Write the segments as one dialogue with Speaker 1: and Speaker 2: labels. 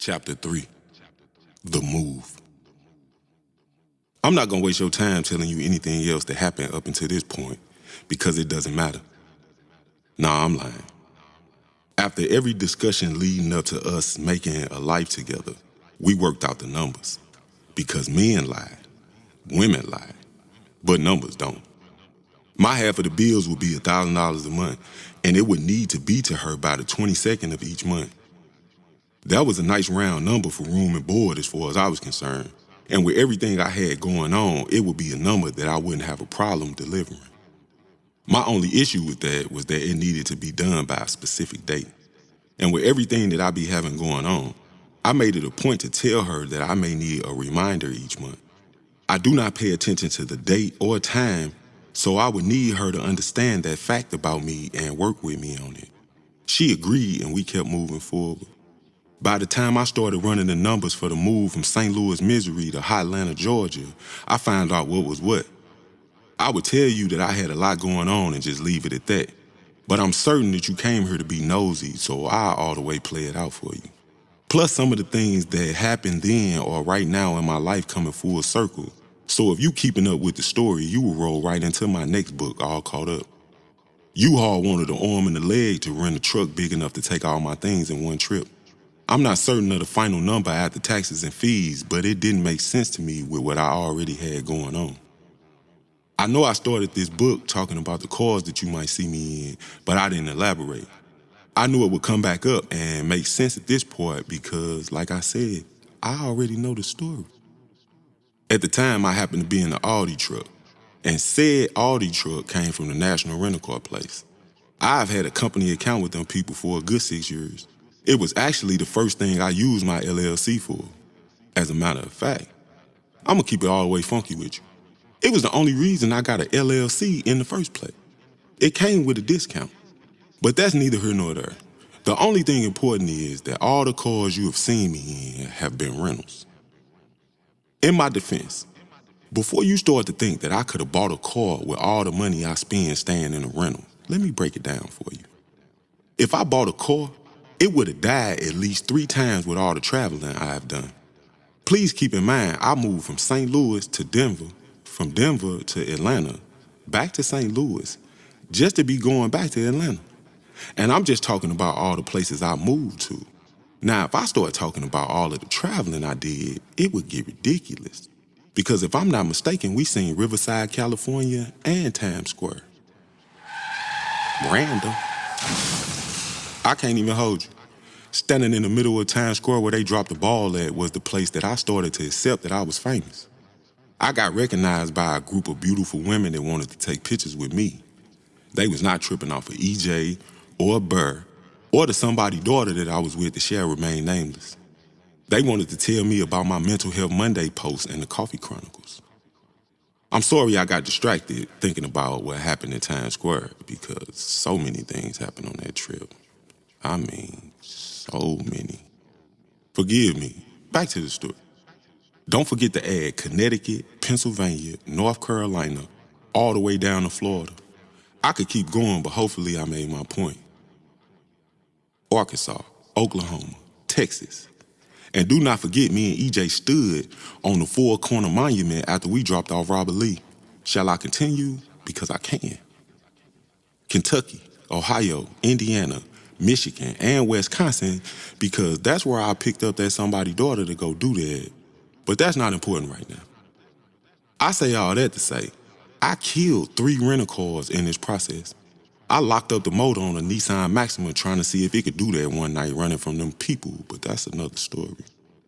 Speaker 1: Chapter 3, The Move. I'm not going to waste your time telling you anything else that happened up until this point, because it doesn't matter. Nah, I'm lying. After every discussion leading up to us making a life together, we worked out the numbers. Because men lie, women lie, but numbers don't. My half of the bills would be $1,000 a month, and it would need to be to her by the 22nd of each month. That was a nice round number for room and board as far as I was concerned. And with everything I had going on, it would be a number that I wouldn't have a problem delivering. My only issue with that was that it needed to be done by a specific date. And with everything that I be having going on, I made it a point to tell her that I may need a reminder each month. I do not pay attention to the date or time, so I would need her to understand that fact about me and work with me on it. She agreed, and we kept moving forward. By the time I started running the numbers for the move from St. Louis, Missouri to Hotlanta, Georgia, I found out what was what. I would tell you that I had a lot going on and just leave it at that. But I'm certain that you came here to be nosy, so I'll all the way play it out for you. Plus, some of the things that happened then or right now in my life coming full circle. So if you keeping up with the story, you will roll right into my next book all caught up. U-Haul wanted the arm and the leg to rent a truck big enough to take all my things in one trip. I'm not certain of the final number after taxes and fees, but it didn't make sense to me with what I already had going on. I know I started this book talking about the cars that you might see me in, but I didn't elaborate. I knew it would come back up and make sense at this point because, like I said, I already know the story. At the time, I happened to be in the Audi truck, and said Audi truck came from the National Rental Car Place. I've had a company account with them people for a good 6 years. It was actually the first thing I used my LLC for. As a matter of fact, I'm gonna keep it all the way funky with you. It was the only reason I got an LLC in the first place. It came with a discount. But that's neither here nor there. The only thing important is that all the cars you have seen me in have been rentals. In my defense, before you start to think that I could have bought a car with all the money I spend staying in a rental, let me break it down for you. If I bought a car, it would have died at least 3 times with all the traveling I have done. Please keep in mind, I moved from St. Louis to Denver, from Denver to Atlanta, back to St. Louis, just to be going back to Atlanta. And I'm just talking about all the places I moved to. Now, if I start talking about all of the traveling I did, it would get ridiculous. Because if I'm not mistaken, we seen Riverside, California, and Times Square. Random. I can't even hold you. Standing in the middle of Times Square where they dropped the ball at was the place that I started to accept that I was famous. I got recognized by a group of beautiful women that wanted to take pictures with me. They was not tripping off of EJ or Burr or the somebody daughter that I was with that shall remain nameless. They wanted to tell me about my Mental Health Monday post and the Coffee Chronicles. I'm sorry I got distracted thinking about what happened in Times Square because so many things happened on that trip. I mean, so many. Forgive me. Back to the story. Don't forget to add Connecticut, Pennsylvania, North Carolina, all the way down to Florida. I could keep going, but hopefully I made my point. Arkansas, Oklahoma, Texas. And do not forget me and EJ stood on the Four Corner Monument after we dropped off Robert Lee. Shall I continue? Because I can. Kentucky, Ohio, Indiana, Michigan, and Wisconsin, because that's where I picked up that somebody's daughter to go do that. But that's not important right now. I say all that to say, I killed 3 rental cars in this process. I locked up the motor on a Nissan Maxima trying to see if it could do that one night running from them people, but that's another story.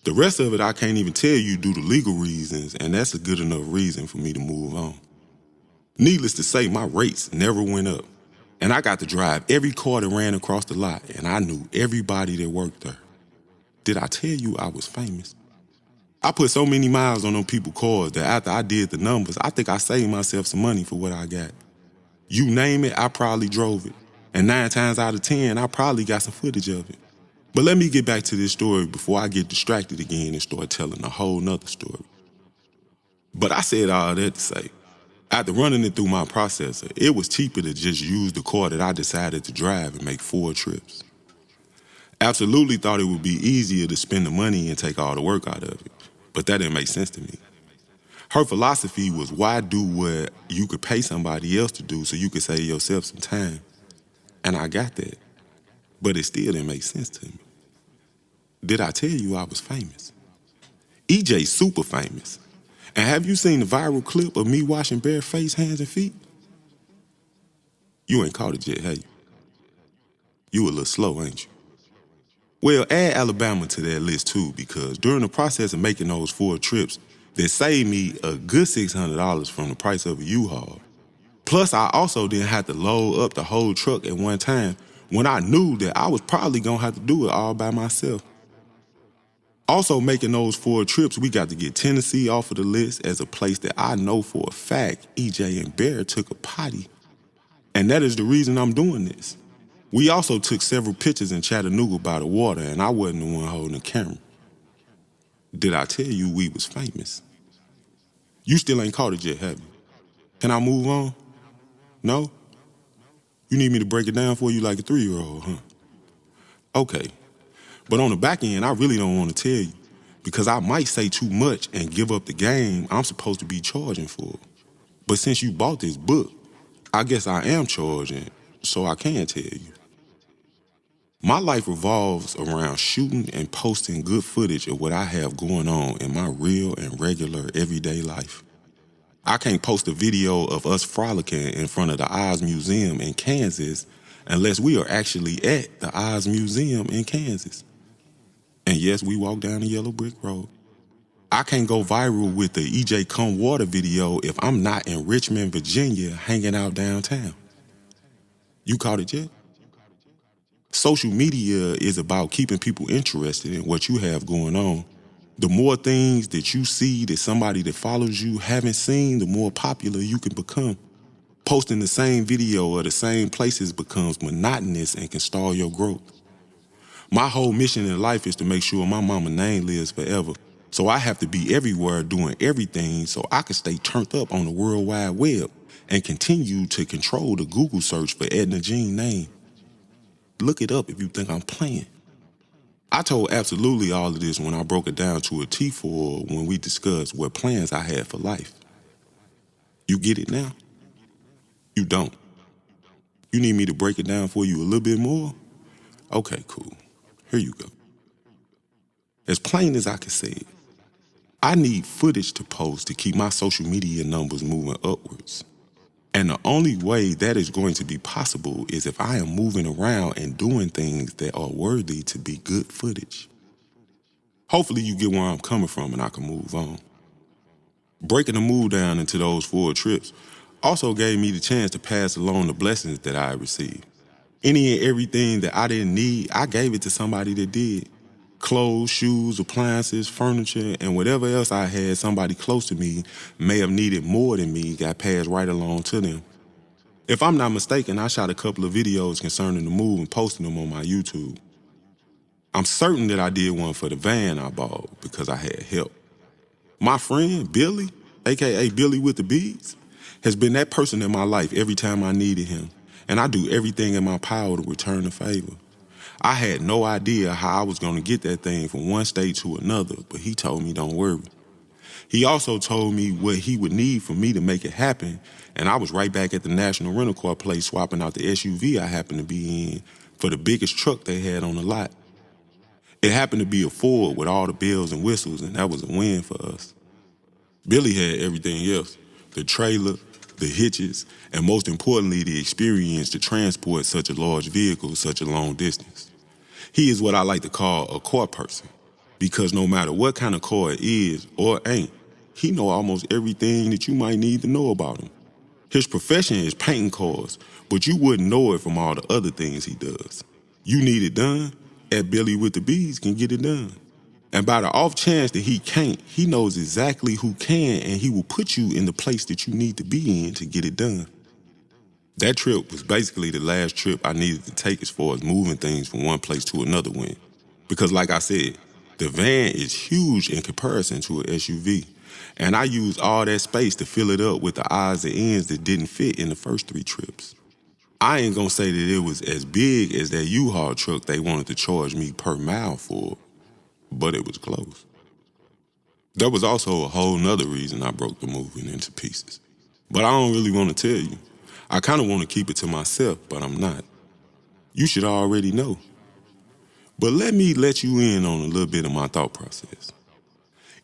Speaker 1: The rest of it I can't even tell you due to legal reasons, and that's a good enough reason for me to move on. Needless to say, my rates never went up, and I got to drive every car that ran across the lot, and I knew everybody that worked there. Did I tell you I was famous? I put so many miles on them people's cars that after I did the numbers, I think I saved myself some money for what I got. You name it, I probably drove it. And 9 times out of 10, I probably got some footage of it. But let me get back to this story before I get distracted again and start telling a whole nother story. But I said all that to say, after running it through my processor, it was cheaper to just use the car that I decided to drive and make 4 trips. Absolutely thought it would be easier to spend the money and take all the work out of it. But that didn't make sense to me. Her philosophy was, why do what you could pay somebody else to do so you could save yourself some time? And I got that. But it still didn't make sense to me. Did I tell you I was famous? EJ's super famous. And have you seen the viral clip of me washing bare face, hands, and feet? You ain't caught it yet, have you? You a little slow, ain't you? Well, add Alabama to that list too, because during the process of making those 4 trips, that saved me a good $600 from the price of a U-Haul. Plus, I also didn't have to load up the whole truck at one time when I knew that I was probably gonna have to do it all by myself. Also, making those 4 trips, we got to get Tennessee off of the list as a place that I know for a fact EJ and Bear took a potty. And that is the reason I'm doing this. We also took several pictures in Chattanooga by the water, and I wasn't the one holding the camera. Did I tell you we was famous? You still ain't caught it yet, have you? Can I move on? No? You need me to break it down for you like a 3-year-old, huh? Okay. But on the back end, I really don't want to tell you, because I might say too much and give up the game I'm supposed to be charging for. But since you bought this book, I guess I am charging, so I can tell you. My life revolves around shooting and posting good footage of what I have going on in my real and regular everyday life. I can't post a video of us frolicking in front of the Oz Museum in Kansas unless we are actually at the Oz Museum in Kansas. And yes, we walk down the yellow brick road. I can't go viral with the EJ Come Water video if I'm not in Richmond, Virginia, hanging out downtown. You caught it yet? Social media is about keeping people interested in what you have going on. The more things that you see that somebody that follows you haven't seen, the more popular you can become. Posting the same video or the same places becomes monotonous and can stall your growth. My whole mission in life is to make sure my mama's name lives forever. So I have to be everywhere doing everything so I can stay turned up on the World Wide Web and continue to control the Google search for Edna Jean name. Look it up if you think I'm playing. I told absolutely all of this when I broke it down to a T for when we discussed what plans I had for life. You get it now? You don't. You need me to break it down for you a little bit more? Okay, cool. Here you go. As plain as I can say it, I need footage to post to keep my social media numbers moving upwards. And the only way that is going to be possible is if I am moving around and doing things that are worthy to be good footage. Hopefully you get where I'm coming from and I can move on. Breaking the move down into those 4 trips also gave me the chance to pass along the blessings that I received. Any and everything that I didn't need, I gave it to somebody that did. Clothes, shoes, appliances, furniture, and whatever else I had somebody close to me may have needed more than me got passed right along to them. If I'm not mistaken, I shot a couple of videos concerning the move and posted them on my YouTube. I'm certain that I did one for the van I bought because I had help. My friend, Billy, aka Billy with the Beads, has been that person in my life every time I needed him, and I do everything in my power to return the favor. I had no idea how I was going to get that thing from one state to another, but he told me don't worry. He also told me what he would need for me to make it happen, and I was right back at the National Rental Car place swapping out the SUV I happened to be in for the biggest truck they had on the lot. It happened to be a Ford with all the bells and whistles, and that was a win for us. Billy had everything else, the trailer, the hitches, and most importantly, the experience to transport such a large vehicle such a long distance. He is what I like to call a car person, because no matter what kind of car it is or ain't, he know almost everything that you might need to know about him. His profession is painting cars, but you wouldn't know it from all the other things he does. You need it done, at Billy with the Bees can get it done. And by the off chance that he can't, he knows exactly who can, and he will put you in the place that you need to be in to get it done. That trip was basically the last trip I needed to take as far as moving things from one place to another one. Because like I said, the van is huge in comparison to an SUV. And I used all that space to fill it up with the odds and ends that didn't fit in the first 3 trips. I ain't gonna say that it was as big as that U-Haul truck they wanted to charge me per mile for, but it was close. There was also a whole nother reason I broke the movement into pieces. But I don't really want to tell you. I kind of want to keep it to myself, but I'm not. You should already know. But let me let you in on a little bit of my thought process.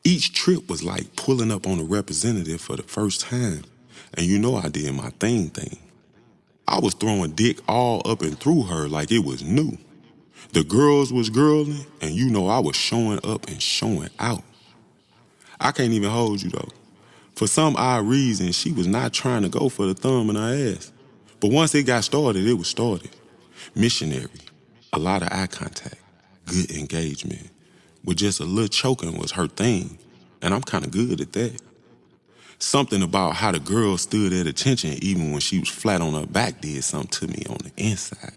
Speaker 1: Each trip was like pulling up on a representative for the first time. And you know I did my thing. I was throwing dick all up and through her like it was new. The girls was girling, and you know I was showing up and showing out. I can't even hold you though. For some odd reason, she was not trying to go for the thumb in her ass. But once it got started, it was started. Missionary, a lot of eye contact, good engagement. With just a little choking was her thing, and I'm kind of good at that. Something about how the girl stood at attention even when she was flat on her back did something to me on the inside.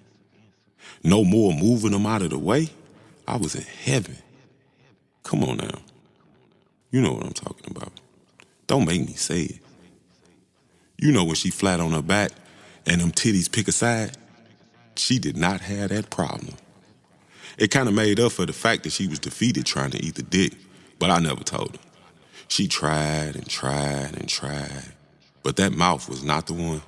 Speaker 1: No more moving them out of the way. I was in heaven. Come on now. You know what I'm talking about. Don't make me say it. You know when she flat on her back and them titties pick a side? She did not have that problem. It kind of made up for the fact that she was defeated trying to eat the dick, but I never told her. She tried and tried and tried, but that mouth was not the one.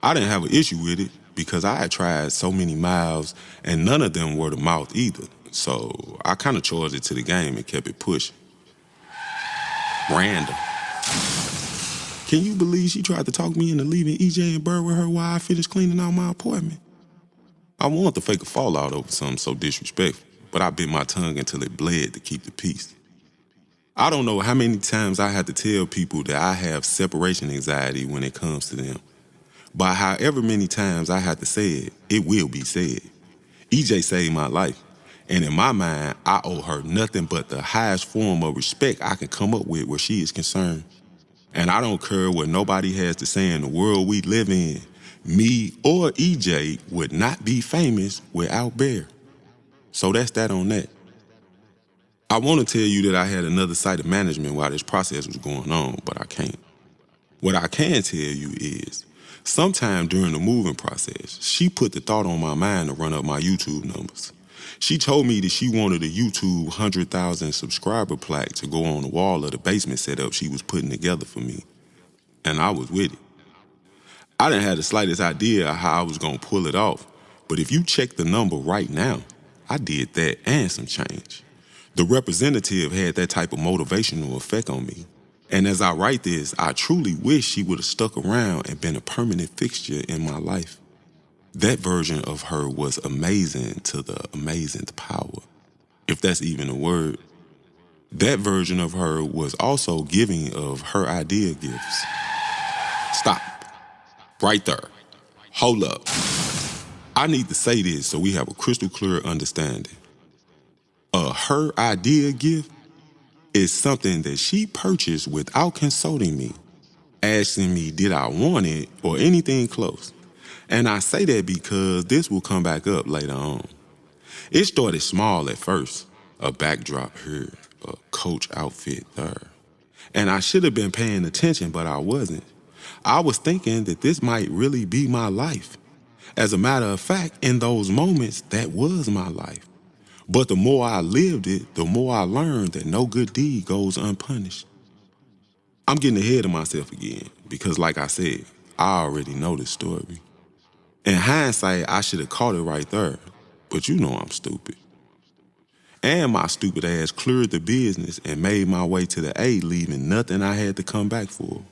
Speaker 1: I didn't have an issue with it because I had tried so many mouths and none of them were the mouth either. So I kind of charged it to the game and kept it pushing. Random. Can you believe she tried to talk me into leaving EJ and Bird with her while I finished cleaning out my apartment? I wanted to fake a fallout over something so disrespectful, but I bit my tongue until it bled to keep the peace. I don't know how many times I had to tell people that I have separation anxiety when it comes to them. But however many times I had to say it, it will be said. EJ saved my life. And in my mind, I owe her nothing but the highest form of respect I can come up with where she is concerned. And I don't care what nobody has to say in the world we live in. Me or EJ would not be famous without Bear. So that's that on that. I want to tell you that I had another site of management while this process was going on, but I can't. What I can tell you is, sometime during the moving process, she put the thought on my mind to run up my YouTube numbers. She told me that she wanted a YouTube 100,000 subscriber plaque to go on the wall of the basement setup she was putting together for me. And I was with it. I didn't have the slightest idea of how I was going to pull it off, but if you check the number right now, I did that and some change. The representative had that type of motivational effect on me. And as I write this, I truly wish she would have stuck around and been a permanent fixture in my life. That version of her was amazing to the amazing power, if that's even a word. That version of her was also giving of her idea gifts. Stop. Right there. Hold up. I need to say this so we have a crystal clear understanding. Her idea gift is something that she purchased without consulting me, asking me did I want it or anything close. And I say that because this will come back up later on. It started small at first, a backdrop here, a Coach outfit there. And I should have been paying attention, but I wasn't. I was thinking that this might really be my life. As a matter of fact, in those moments, that was my life. But the more I lived it, the more I learned that no good deed goes unpunished. I'm getting ahead of myself again because, like I said, I already know this story. In hindsight, I should have caught it right there, but you know I'm stupid. And my stupid ass cleared the business and made my way to the A, leaving nothing I had to come back for.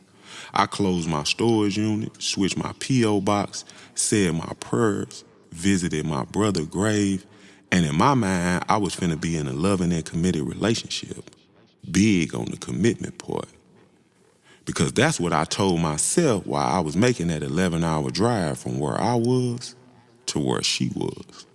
Speaker 1: I closed my storage unit, switched my P.O. box, said my prayers, visited my brother's grave, and in my mind, I was finna be in a loving and committed relationship. Big on the commitment part. Because that's what I told myself while I was making that 11-hour drive from where I was to where she was.